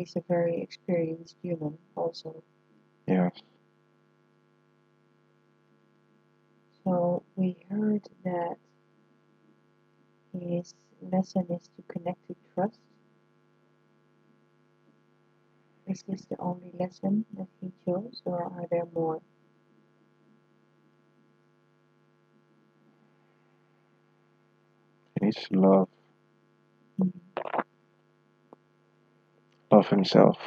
he's a very experienced human also. Yes. So we heard that his lesson is to connect to trust. Is this the only lesson that he chose, or are there more? He needs to love. Mhm. Love himself.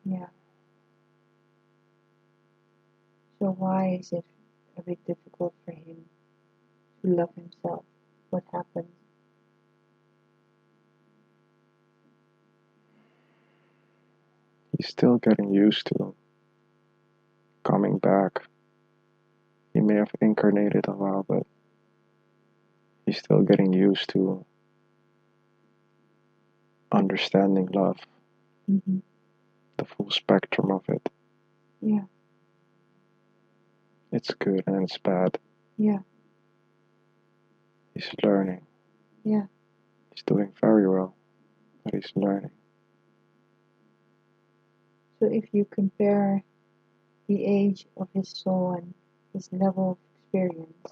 Yeah. So why is it a bit difficult for him to love himself? What happened? He's still getting used to coming back. He may have incarnated a while, but he's still getting used to understanding love, Mm-hmm. the full spectrum of it. Yeah. It's good and it's bad. Yeah. He's learning. Yeah. He's doing very well, but he's learning. So if you compare the age of his soul and his level of experience,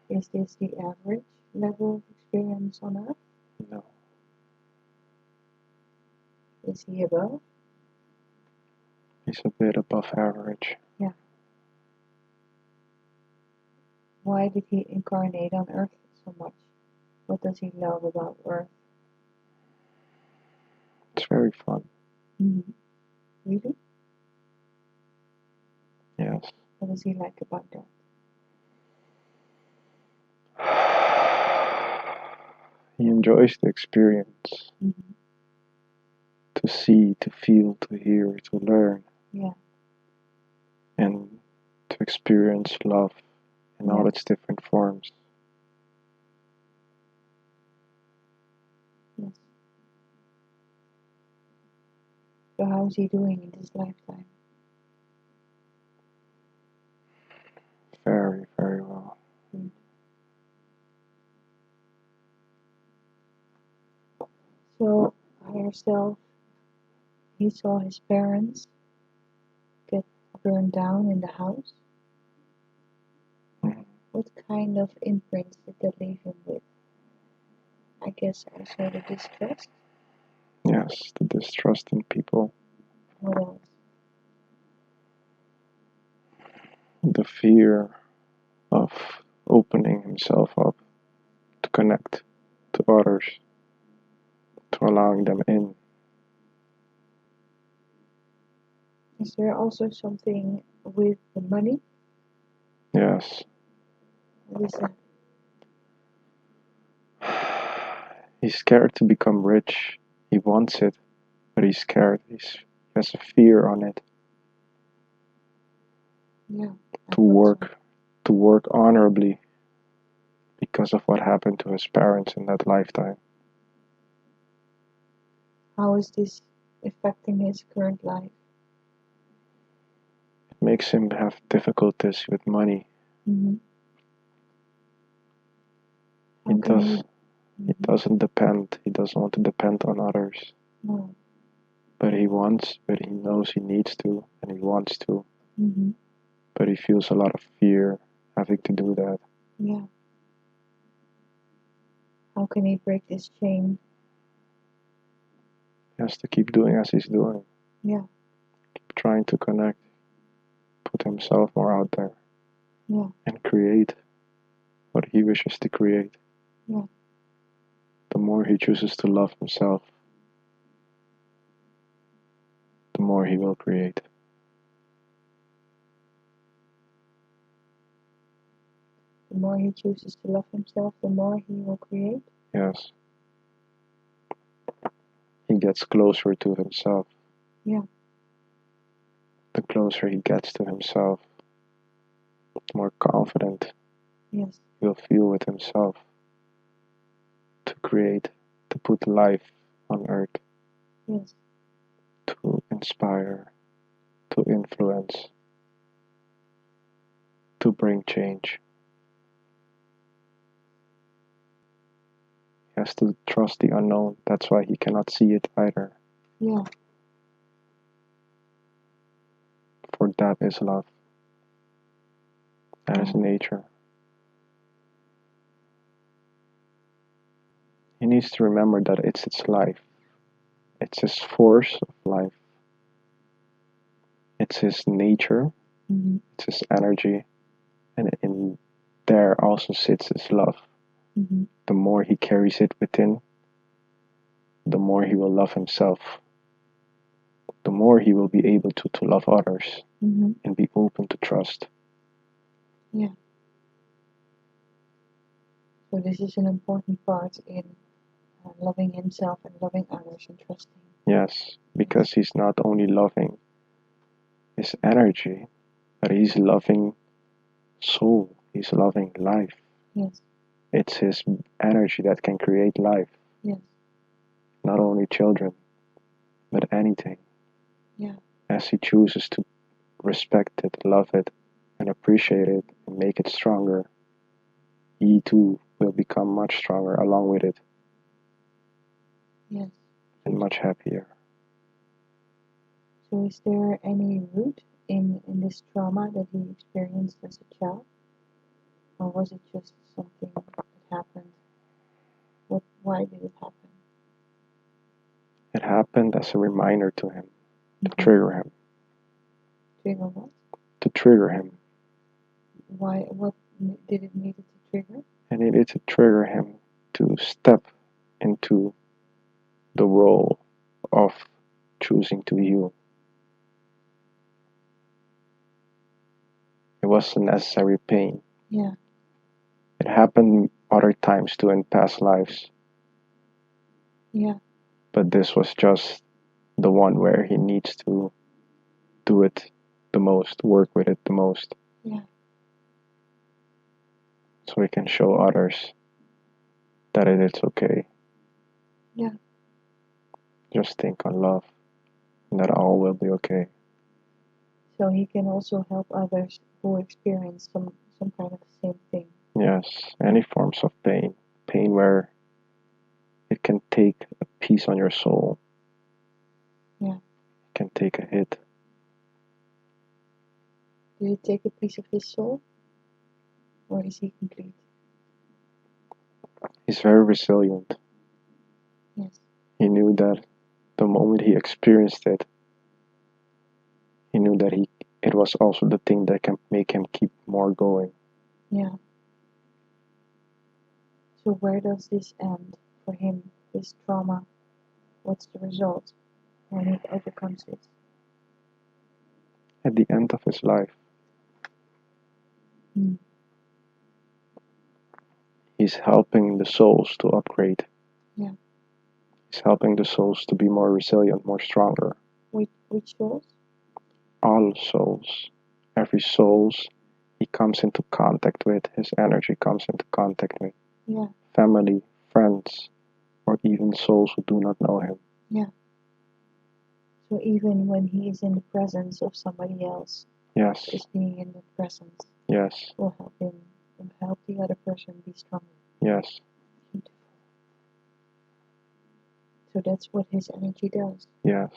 is this the average level of experience on Earth? No. Is he above? He's a bit above average. Yeah. Why did he incarnate on Earth so much? What does he love about Earth? It's very fun. Mm-hmm. Really? Yes. What does he like about that? He enjoys the experience. Mm-hmm. To see, to feel, to hear, to learn. Yeah. And to experience love in all its different forms. Yes. So how is he doing in this lifetime? Very, very well. Good. So, higher self, he saw his parents get burned down in the house. Mhm. What kind of imprints did that leave him with? I guess also the distrust. Yes, the distrust in people. What else? The fear of opening himself up to connect to others, to allowing them in. Is there also something with the money? Yes. What is that? He's scared to become rich. He wants it, but he's scared. He has a fear on it. Yeah. To work honorably because of what happened to his parents in that lifetime. How is this affecting his current life? It makes him have difficulties with money. Mm-hmm. He doesn't depend. He doesn't want to depend on others. No. But he knows he needs to, and he wants to. Mm-hmm. But he feels a lot of fear having to do that. Yeah. How can he break this chain? He has to keep doing as he's doing. Yeah. Keep trying to connect. Put himself more out there. Yeah. And create what he wishes to create. Yeah. The more he chooses to love himself, the more he will create. The more he chooses to love himself, the more he will create. Yes. He gets closer to himself. Yeah. The closer he gets to himself, the more confident Yes. he'll feel with himself to create, to put life on earth. Yes. To inspire, to influence, to bring change. He has to trust the unknown. That's why he cannot see it either. Yeah. for that is love. That is nature. He needs to remember that it's its life. It's his force of life. It's his nature. It's his energy. And in there also sits his love. The more he carries it within, the more he will love himself. The more he will be able to love others and be open to trust. Yeah. So this is an important part in loving himself and loving others and trusting. Yes, because he's not only loving his energy, but he's loving soul. He's loving life. Yes. It's his energy that can create life. Yes. Not only children, but anything. Yeah. As he chooses to respect it, love it, and appreciate it, and make it stronger, he too will become much stronger along with it. Yes. And much happier. So is there any root in this trauma that he experienced as a child? Or was it just something that happened? Why did it happen? It happened as a reminder to him, to trigger him. Trigger what? To trigger him. Why? What did it need to trigger? It needed to trigger him to step into the role of choosing to heal. It was a necessary pain. Yeah. It happened other times too in past lives. Yeah. But this was just the one where he needs to do it the most, work with it the most. Yeah. So he can show others that it is okay. Yeah. Just think on love, and that all will be okay. So he can also help others who experience some kind of the same thing. Yes, any forms of pain. Pain where it can take a piece on your soul. Yeah. It can take a hit. Did it take a piece of his soul? Or is he complete? He's very resilient. Yes. He knew that the moment he experienced it, he knew that it was also the thing that can make him keep more going. Yeah. So where does this end for him, this trauma? What's the result when he overcomes it? At the end of his life, he's helping the souls to upgrade. Yeah. He's helping the souls to be more resilient, more stronger. Which souls? All souls. Every souls he comes into contact with, his energy comes into contact with. Yeah. Family, friends, or even souls who do not know him. Yeah. So even when he is in the presence of somebody else, yes, just being in the presence, yes, will help him and help the other person be stronger. Yes. Beautiful. So that's what his energy does. Yes.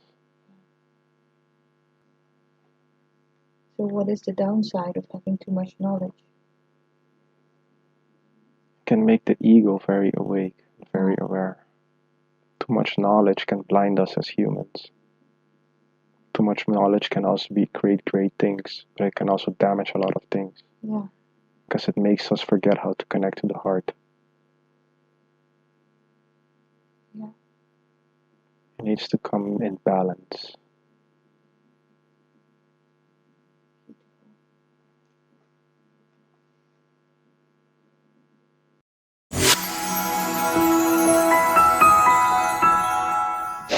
So what is the downside of having too much knowledge? It can make the ego very awake, very aware. Too much knowledge can blind us as humans. Too much knowledge can also create great things, but it can also damage a lot of things. Yeah. Because it makes us forget how to connect to the heart. Yeah. It needs to come in balance.